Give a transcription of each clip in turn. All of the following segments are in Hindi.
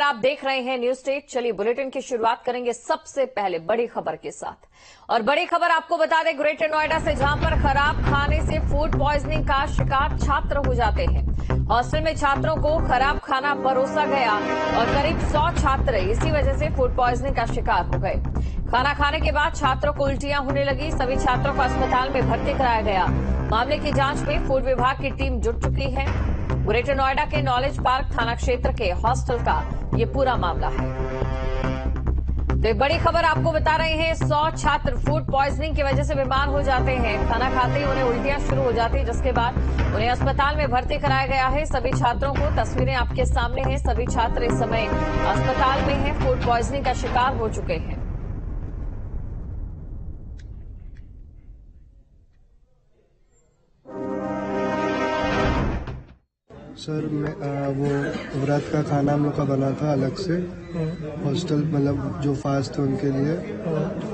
आप देख रहे हैं न्यूज स्टेट। चलिए बुलेटिन की शुरुआत करेंगे सबसे पहले बड़ी खबर के साथ। और बड़ी खबर आपको बता दें ग्रेटर नोएडा से, जहां पर खराब खाने से फूड पॉइजनिंग का शिकार छात्र हो जाते हैं। हॉस्टल में छात्रों को खराब खाना परोसा गया और करीब 100 छात्र इसी वजह से फूड पॉइजनिंग का शिकार हो गए। खाना खाने के बाद छात्रों को उल्टियां होने लगी। सभी छात्रों को अस्पताल में भर्ती कराया गया। मामले की जांच में फूड विभाग की टीम जुट चुकी है। ग्रेटर नोएडा के नॉलेज पार्क थाना क्षेत्र के हॉस्टल का ये पूरा मामला है। तो एक बड़ी खबर आपको बता रहे हैं, 100 छात्र फूड पॉइजनिंग की वजह से बीमार हो जाते हैं। खाना खाते ही उन्हें उल्टियां शुरू हो जाती है, जिसके बाद उन्हें अस्पताल में भर्ती कराया गया है। सभी छात्रों को, तस्वीरें आपके सामने हैं, सभी छात्र इस समय अस्पताल में हैं, फूड पॉइजनिंग का शिकार हो चुके हैं। सर वो व्रत का खाना हम लोग का बना था अलग से, हॉस्टल मतलब जो फास्ट थे उनके लिए।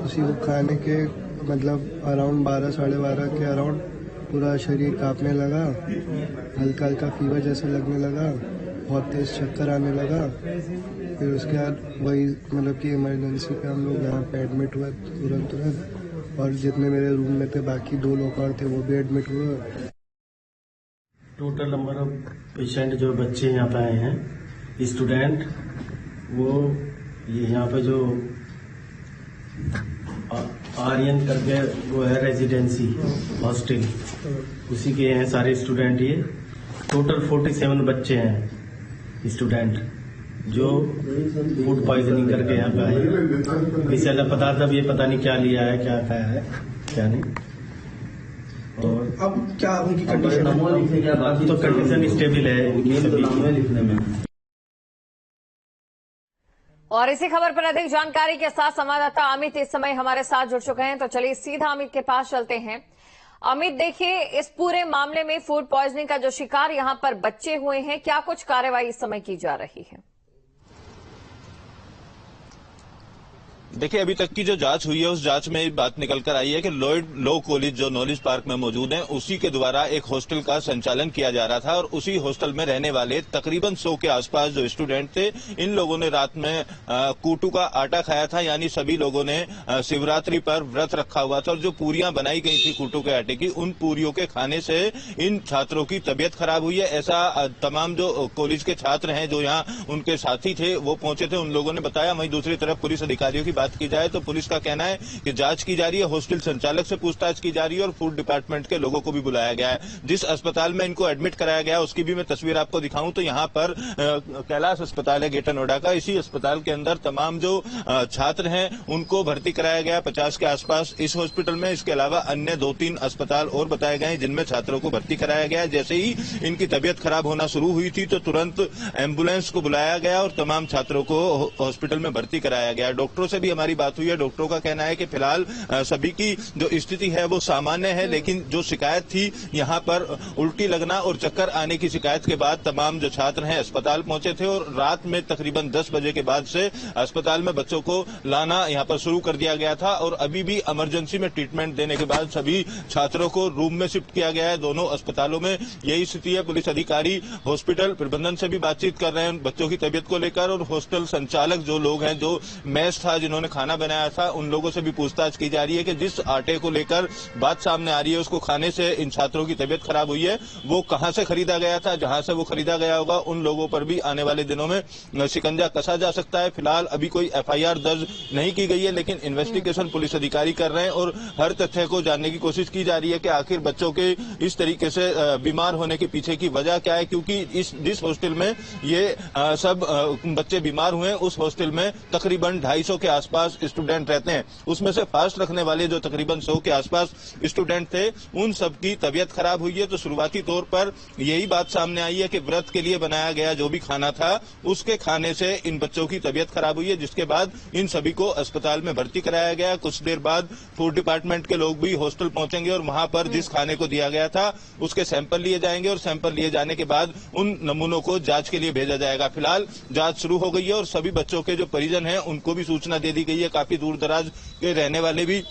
उसी को खाने के मतलब अराउंड 12 साढ़े 12 के अराउंड पूरा शरीर कांपने लगा, हल्का हल्का फीवर जैसे लगने लगा, बहुत तेज चक्कर आने लगा। फिर उसके बाद वही मतलब कि इमरजेंसी पे हम लोग यहाँ पे एडमिट हुए तुरंत, और जितने मेरे रूम में थे बाकी 2 लोग और थे वो भी एडमिट हुए। टोटल नंबर ऑफ पेशेंट जो बच्चे यहाँ पे आए हैं स्टूडेंट, वो ये यहाँ पे जो आर्यन करके वो है रेजिडेंसी हॉस्टल, उसी के हैं सारे स्टूडेंट। ये टोटल 47 बच्चे हैं स्टूडेंट जो फूड पॉइजनिंग करके यहाँ पे आए। विषैला पदार्थ अब ये पता नहीं क्या लिया है, क्या खाया है क्या नहीं। और अब क्या उनकी कंडीशन तो कंडीशन स्टेबल है इनकी सभी लिखने में। और इसी खबर पर अधिक जानकारी के साथ संवाददाता अमित इस समय हमारे साथ जुड़ चुके हैं। तो चलिए सीधा अमित के पास चलते हैं। अमित, देखिए इस पूरे मामले में फूड पॉइजनिंग का जो शिकार यहां पर बच्चे हुए हैं, क्या कुछ कार्रवाई इस समय की जा रही है? देखिए, अभी तक की जो जांच हुई है उस जांच में ये बात निकल कर आई है कि लॉयड लॉ कॉलेज जो नॉलेज पार्क में मौजूद है उसी के द्वारा एक हॉस्टल का संचालन किया जा रहा था, और उसी हॉस्टल में रहने वाले तकरीबन 100 के आसपास जो स्टूडेंट थे, इन लोगों ने रात में कूटू का आटा खाया था। यानी सभी लोगों ने शिवरात्रि पर व्रत रखा हुआ था, और जो पूरियां बनाई गई थी कूटू के आटे की, उन पूरियों के खाने से इन छात्रों की तबियत खराब हुई है। ऐसा तमाम जो कॉलेज के छात्र हैं जो यहाँ उनके साथी थे वो पहुंचे थे, उन लोगों ने बताया। वहीं दूसरी तरफ पुलिस अधिकारियों की बात की जाए तो पुलिस का कहना है कि जांच की जा रही है, हॉस्टल संचालक से पूछताछ की जा रही है और फूड डिपार्टमेंट के लोगों को भी बुलाया गया है। जिस अस्पताल में इनको एडमिट कराया गया उसकी भी मैं तस्वीर आपको दिखाऊं तो यहाँ पर कैलाश अस्पताल है ग्रेटर नोएडा का। इसी अस्पताल के अंदर तमाम जो छात्र हैं उनको भर्ती कराया गया 50 के आसपास इस हॉस्पिटल में। इसके अलावा अन्य 2-3 अस्पताल और बताए गए जिनमें छात्रों को भर्ती कराया गया। जैसे ही इनकी तबियत खराब होना शुरू हुई थी तो तुरंत एम्बुलेंस को बुलाया गया और तमाम छात्रों को हॉस्पिटल में भर्ती कराया गया। डॉक्टरों से भी हमारी बात हुई है। डॉक्टरों का कहना है कि फिलहाल सभी की जो स्थिति है वो सामान्य है, लेकिन जो शिकायत थी यहाँ पर उल्टी लगना और चक्कर आने की शिकायत के बाद तमाम जो छात्र हैं अस्पताल पहुंचे थे, और रात में तकरीबन 10 बजे के बाद से अस्पताल में बच्चों को लाना यहाँ पर शुरू कर दिया गया था। और अभी भी इमरजेंसी में ट्रीटमेंट देने के बाद सभी छात्रों को रूम में शिफ्ट किया गया है। दोनों अस्पतालों में यही स्थिति है। पुलिस अधिकारी हॉस्पिटल प्रबंधन से भी बातचीत कर रहे हैं बच्चों की तबियत को लेकर, और हॉस्टल संचालक जो लोग हैं, जो मेस था जिन्होंने खाना बनाया था, उन लोगों से भी पूछताछ की जा रही है कि जिस आटे को लेकर बात सामने आ रही है उसको खाने से इन छात्रों की तबियत खराब हुई है, वो कहां से खरीदा गया था। जहां से वो खरीदा गया होगा उन लोगों पर भी आने वाले दिनों में शिकंजा कसा जा सकता है। फिलहाल अभी कोई FIR दर्ज नहीं की गई है, लेकिन इन्वेस्टिगेशन पुलिस अधिकारी कर रहे हैं और हर तथ्य को जानने की कोशिश की जा रही है कि आखिर बच्चों के इस तरीके से बीमार होने के पीछे की वजह क्या है। क्योंकि जिस हॉस्टल में ये सब बच्चे बीमार हुए उस हॉस्टल में तकरीबन 250 के आसपास स्टूडेंट रहते हैं। उसमें से फास्ट रखने वाले जो तकरीबन 100 के आसपास स्टूडेंट थे उन सबकी तबियत खराब हुई है। तो शुरुआती तौर पर यही बात सामने आई है कि व्रत के लिए बनाया गया जो भी खाना था उसके खाने से इन बच्चों की तबियत खराब हुई है, जिसके बाद इन सभी को अस्पताल में भर्ती कराया गया। कुछ देर बाद फूड डिपार्टमेंट के लोग भी हॉस्टल पहुंचेंगे और वहां पर जिस खाने को दिया गया था उसके सैंपल लिए जाएंगे, और सैंपल लिए जाने के बाद उन नमूनों को जांच के लिए भेजा जाएगा। फिलहाल जांच शुरू हो गई है और सभी बच्चों के जो परिजन हैं उनको भी सूचना दे दी गई है। काफी दूर दराज के रहने वाले भी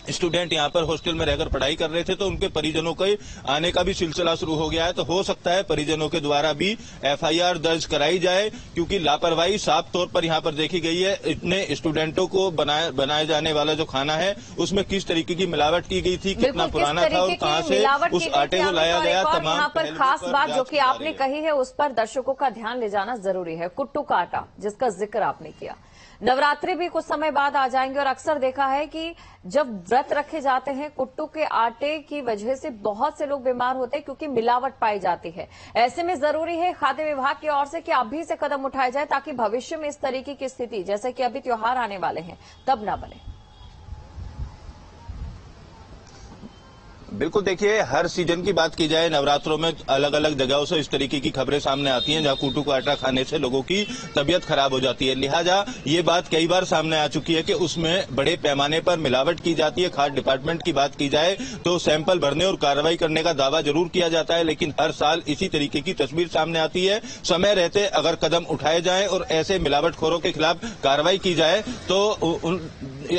स्टूडेंट यहाँ पर हॉस्टल में रहकर पढ़ाई कर रहे थे, तो उनके परिजनों के आने का भी सिलसिला शुरू हो गया है। तो हो सकता है परिजनों के द्वारा भी एफआईआर दर्ज कराई जाए, क्योंकि लापरवाही साफ तौर पर यहाँ पर देखी गई है। इतने स्टूडेंटों को बनाए जाने वाला जो खाना है उसमें किस तरीके की मिलावट की गई थी, कितना पुराना था और कहाँ से उस आटे को लाया गया, तमाम यहाँ पर खास बात जो कि आपने कही है उस पर दर्शकों का ध्यान ले जाना जरूरी है। कुट्टू का आटा जिसका जिक्र आपने किया, नवरात्रि भी कुछ समय बाद आ जाएंगे और अक्सर देखा है कि जब व्रत रखे जाते हैं कुट्टू के आटे की वजह से बहुत से लोग बीमार होते हैं क्योंकि मिलावट पाई जाती है। ऐसे में जरूरी है खाद्य विभाग की ओर से कि अभी से कदम उठाए जाए ताकि भविष्य में इस तरीके की स्थिति, जैसे कि अभी त्योहार आने वाले हैं, तब न बने। बिल्कुल, देखिए हर सीजन की बात की जाए, नवरात्रों में अलग अलग जगहों से इस तरीके की खबरें सामने आती हैं जहां कुट्टू का आटा खाने से लोगों की तबीयत खराब हो जाती है। लिहाजा ये बात कई बार सामने आ चुकी है कि उसमें बड़े पैमाने पर मिलावट की जाती है। खाद्य डिपार्टमेंट की बात की जाए तो सैंपल भरने और कार्रवाई करने का दावा जरूर किया जाता है, लेकिन हर साल इसी तरीके की तस्वीर सामने आती है। समय रहते अगर कदम उठाए जाए और ऐसे मिलावटखोरों के खिलाफ कार्रवाई की जाए तो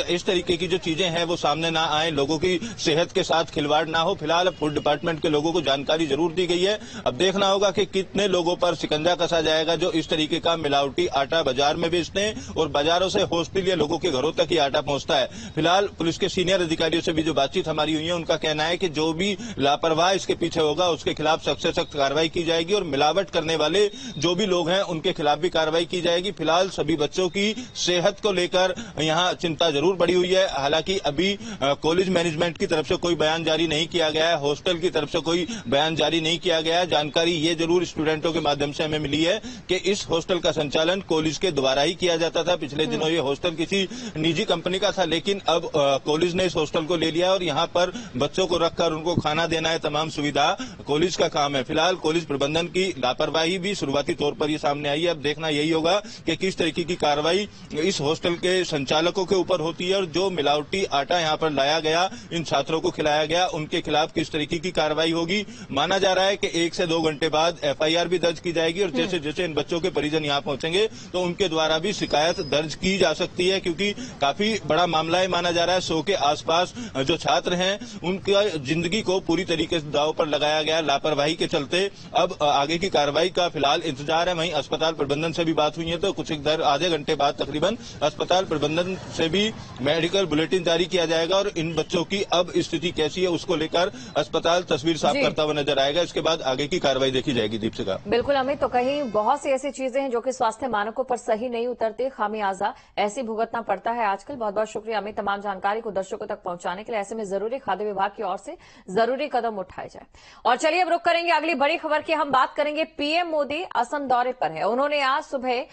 इस तरीके की जो चीजें हैं वो सामने ना आए, लोगों की सेहत के साथ खिलवाड़ ना हो। फिलहाल फूड डिपार्टमेंट के लोगों को जानकारी जरूर दी गई है। अब देखना होगा कि कितने लोगों पर शिकंजा कसा जाएगा जो इस तरीके का मिलावटी आटा बाजार में बेचते हैं और बाजारों से हॉस्टल या लोगों के घरों तक ही आटा पहुंचता है। फिलहाल पुलिस के सीनियर अधिकारियों से भी जो बातचीत हमारी हुई है उनका कहना है कि जो भी लापरवाह इसके पीछे होगा उसके खिलाफ सख्त से सख्त कार्रवाई की जाएगी और मिलावट करने वाले जो भी लोग हैं उनके खिलाफ भी कार्रवाई की जाएगी। फिलहाल सभी बच्चों की सेहत को लेकर यहाँ चिंता जरूर बढ़ी हुई है। हालांकि अभी कॉलेज मैनेजमेंट की तरफ से कोई बयान जारी नहीं किया गया है, हॉस्टल की तरफ से कोई बयान जारी नहीं किया गया है। जानकारी ये जरूर स्टूडेंटों के माध्यम से हमें मिली है कि इस हॉस्टल का संचालन कॉलेज के द्वारा ही किया जाता था। पिछले दिनों ये हॉस्टल किसी निजी कंपनी का था, लेकिन अब कॉलेज ने इस हॉस्टल को ले लिया और यहाँ पर बच्चों को रखकर उनको खाना देना है, तमाम सुविधा कॉलेज का काम है। फिलहाल कॉलेज प्रबंधन की लापरवाही भी शुरुआती तौर पर ये सामने आई है। अब देखना यही होगा कि किस तरीके की कार्रवाई इस हॉस्टल के संचालकों के ऊपर होती है और जो मिलावटी आटा यहाँ पर लाया गया, इन छात्रों को खिलाया गया, उनके खिलाफ किस तरीके की कार्रवाई होगी। माना जा रहा है कि 1 से 2 घंटे बाद एफआईआर भी दर्ज की जाएगी और जैसे जैसे इन बच्चों के परिजन यहाँ पहुंचेंगे तो उनके द्वारा भी शिकायत दर्ज की जा सकती है, क्योंकि काफी बड़ा मामला है। माना जा रहा है 100 के आसपास जो छात्र हैं उनका जिंदगी को पूरी तरीके से दांव पर लगाया गया लापरवाही के चलते। अब आगे की कार्रवाई का फिलहाल इंतजार है। वहीं अस्पताल प्रबंधन से भी बात हुई है तो कुछ आधे घंटे बाद तकरीबन अस्पताल प्रबंधन से भी मेडिकल बुलेटिन जारी किया जाएगा और इन बच्चों की अब स्थिति कैसी है उसको लेकर अस्पताल तस्वीर साफ करता हुआ नजर आएगा। इसके बाद आगे की कार्रवाई देखी जाएगी। दीपिका, बिल्कुल अमित, तो कहीं बहुत सी ऐसी चीजें हैं जो कि स्वास्थ्य मानकों पर सही नहीं उतरती, खामियाजा ऐसी भुगतना पड़ता है आजकल। बहुत बहुत शुक्रिया अमित तमाम जानकारी को दर्शकों तक पहुंचाने के लिए। ऐसे में जरूरी खाद्य विभाग की ओर से जरूरी कदम उठाए जाए। और चलिए अब रुक करेंगे अगली बड़ी खबर की। हम बात करेंगे पीएम मोदी असम दौरे पर है। उन्होंने आज सुबह